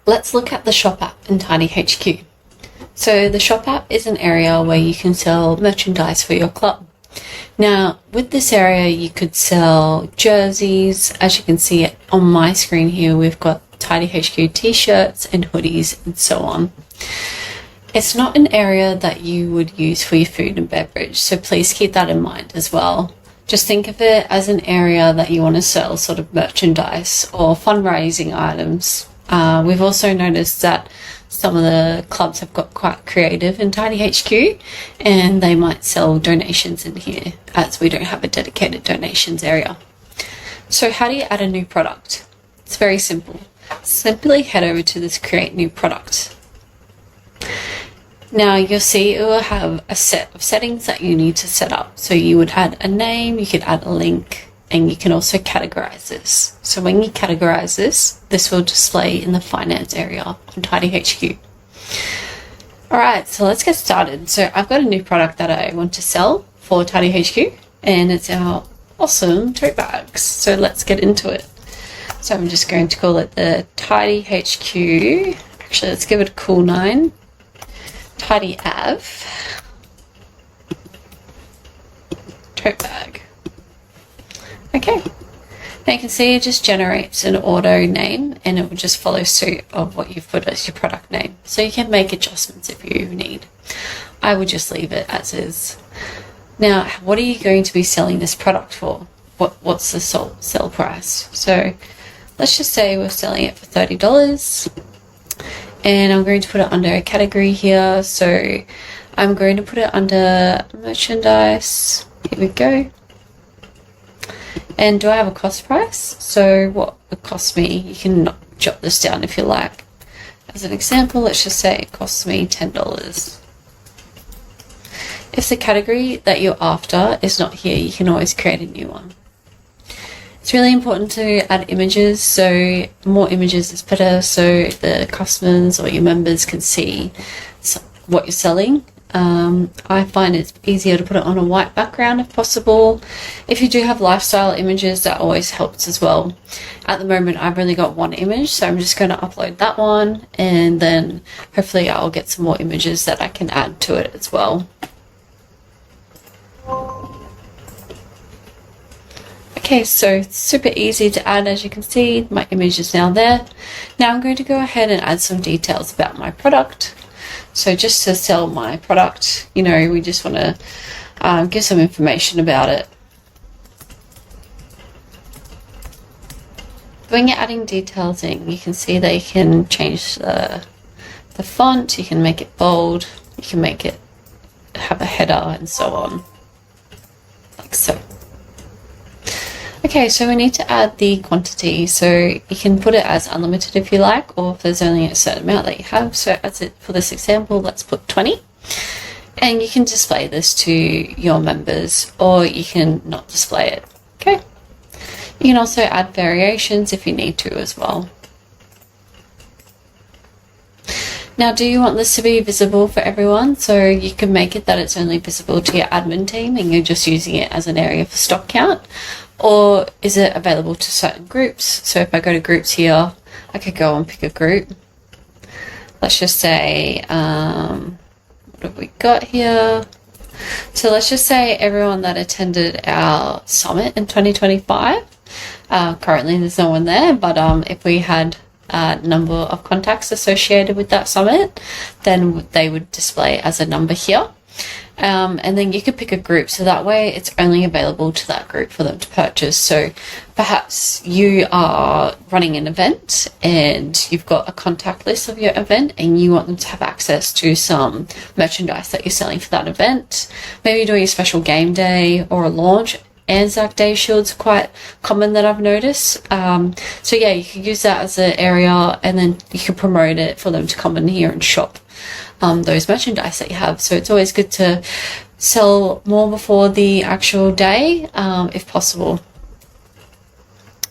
let's look at the Shop app in TidyHQ. So the Shop app is an area where you can sell merchandise for your club. Now, with this area, you could sell jerseys. As you can see on my screen here, we've got TidyHQ t-shirts and hoodies and so on. It's not an area that you would use for your food and beverage, so please keep that in mind as well. Just think of it as an area that you want to sell sort of merchandise or fundraising items. We've also noticed that some of the clubs have got quite creative in TidyHQ, and they might sell donations in here as we don't have a dedicated donations area. So how do you add a new product? It's very simple. Simply head over to this create new product. Now you'll see it will have a set of settings that you need to set up. So you would add a name, you could add a link, and you can also categorize this. So when you categorize this will display in the finance area on TidyHQ. Alright, so let's get started. So I've got a new product that I want to sell for TidyHQ, and it's our awesome tote bags. So let's get into it. So I'm just going to call it the TidyHQ, actually let's give it a cool name, Tidy Av tote bag. Okay, now you can see it just generates an auto name and it will just follow suit of what you've put as your product name. So you can make adjustments if you need. I would just leave it as is. Now, what are you going to be selling this product for? What's the sell price? So let's just say we're selling it for $30. And I'm going to put it under a category here. So I'm going to put it under merchandise. Here we go. And do I have a cost price? So what it costs me, you can jot this down if you like. As an example, let's just say it costs me $10. If the category that you're after is not here, you can always create a new one. It's really important to add images, so more images is better so the customers or your members can see what you're selling. I find it's easier to put it on a white background if possible. If you do have lifestyle images, that always helps as well. At the moment I've only got one image, so I'm just going to upload that one, and then hopefully I'll get some more images that I can add to it as well. Okay, so it's super easy to add. As you can see, my image is now there. Now I'm going to go ahead and add some details about my product. So just to sell my product, you know, we just want to give some information about it. When you're adding details in, you can see that you can change the font, you can make it bold, you can make it have a header and so on, like so. Okay, so we need to add the quantity, so you can put it as unlimited if you like, or if there's only a certain amount that you have. So as it, for this example, let's put 20, and you can display this to your members, or you can not display it. Okay, you can also add variations if you need to as well. Now, do you want this to be visible for everyone? So you can make it that it's only visible to your admin team and you're just using it as an area for stock count. Or is it available to certain groups? So if I go to groups here, I could go and pick a group. Let's just say, what have we got here? So let's just say everyone that attended our summit in 2025. Currently there's no one there, but if we had number of contacts associated with that summit, then they would display as a number here. And then you could pick a group, so that way it's only available to that group for them to purchase. So perhaps you are running an event and you've got a contact list of your event and you want them to have access to some merchandise that you're selling for that event. Maybe you're doing a special game day or a launch. Anzac Day shields are quite common that I've noticed. So yeah, you can use that as an area, and then you can promote it for them to come in here and shop those merchandise that you have. So it's always good to sell more before the actual day, if possible.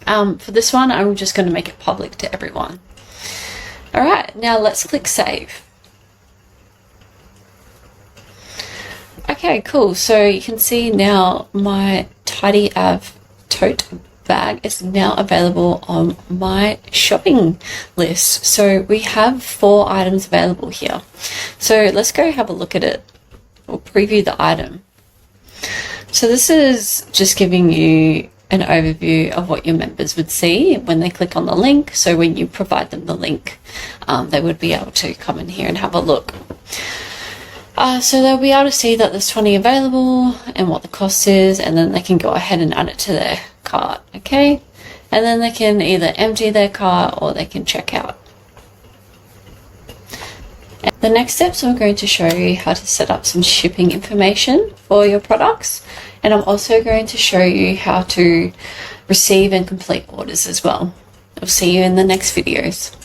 For this one, I'm just going to make it public to everyone. All right, now let's click save. Okay, cool. So you can see now my TidyHQ tote bag is now available on my shopping list. So we have 4 items available here. So let's go have a look at it. We'll preview the item. So this is just giving you an overview of what your members would see when they click on the link. So when you provide them the link, they would be able to come in here and have a look. So they'll be able to see that there's 20 available and what the cost is, and then they can go ahead and add it to their cart, okay? And then they can either empty their cart or they can check out. The next steps, I'm going to show you how to set up some shipping information for your products, and I'm also going to show you how to receive and complete orders as well. I'll see you in the next videos.